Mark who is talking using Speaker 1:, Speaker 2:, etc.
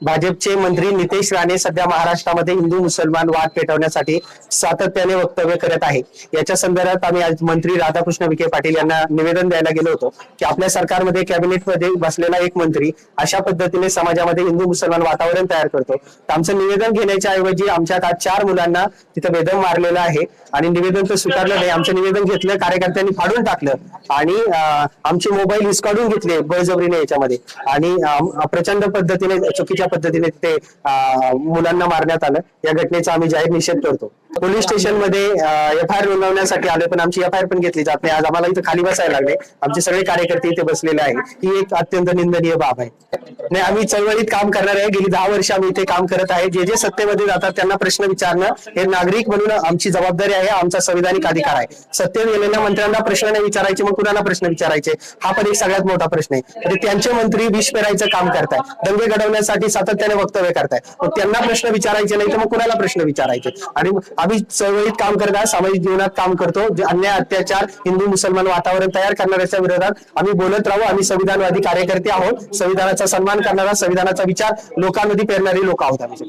Speaker 1: भाजपचे मंत्री नितेश राणे सध्या महाराष्ट्रामध्ये हिंदू मुसलमान वाद पेटवण्यासाठी सातत्याने वक्तव्य करत आहे। याच्या संदर्भात आम्ही आज मंत्री राधाकृष्ण विखे पाटील यांना निवेदन द्यायला गेलो होतो की आपल्या सरकारमध्ये कॅबिनेटमध्ये बसलेला एक मंत्री अशा पद्धतीने समाजामध्ये हिंदू मुसलमान वातावरण तयार करतो। तर आमचं निवेदन घेण्याच्या ऐवजी आमच्यात आज 4 मुलांना तिथं बेदम मारलेलं आहे आणि निवेदन तर स्वीकारलं नाही। आमचं निवेदन घेतलं, कार्यकर्त्यांनी फाडून टाकलं आणि आमचे मोबाईल हिसकावून घेतले बळजबरीने याच्यामध्ये आणि प्रचंड पद्धतीने चुकीच्या पद्धतीने ते मुलांना मारण्यात आलं। या घटनेचा आम्ही जाहीर निषेध करतो। पोलीस स्टेशन मध्ये एफआयआर नोंदवण्यासाठी आले पण आमची एफआयआर पण घेतली जात नाही। आज आम्हाला इथं खाली बसायला लागले, आमचे सगळे कार्यकर्ते इथे बसलेले आहेत। ही एक अत्यंत निंदनीय बाब आहे। नाही, आम्ही चळवळीत काम करणार आहे। गेली 10 वर्ष आम्ही इथे काम करत आहे। जे जे सत्तेमध्ये जातात त्यांना प्रश्न विचारणं हे नागरिक म्हणून आमची जबाबदारी आहे, आमचा संविधानिक अधिकार आहे। सत्तेत गेलेल्या मंत्र्यांना प्रश्न नाही विचारायचे, मग कुणाला प्रश्न विचारायचे हा पण एक सगळ्यात मोठा प्रश्न आहे। म्हणजे त्यांचे मंत्री विष पेरायचं काम करताय, दंगे घडवण्यासाठी सातत्याने वक्तव्य करताय। मग त्यांना प्रश्न विचारायचे नाही तर मग कुणाला प्रश्न विचारायचे? आणि आम्ही चळवळीत काम करत आहे, सामाजिक जीवनात काम करतो। जे अन्याय अत्याचार हिंदू मुसलमान वातावरण तयार करणाऱ्याच्या विरोधात आम्ही बोलत राहू। आम्ही संविधानवादी कार्यकर्ते आहोत, संविधानाचा सन्मान करणारा, संविधानाचा विचार लोकांमध्ये पेरणारी लोक आहोत आम्ही।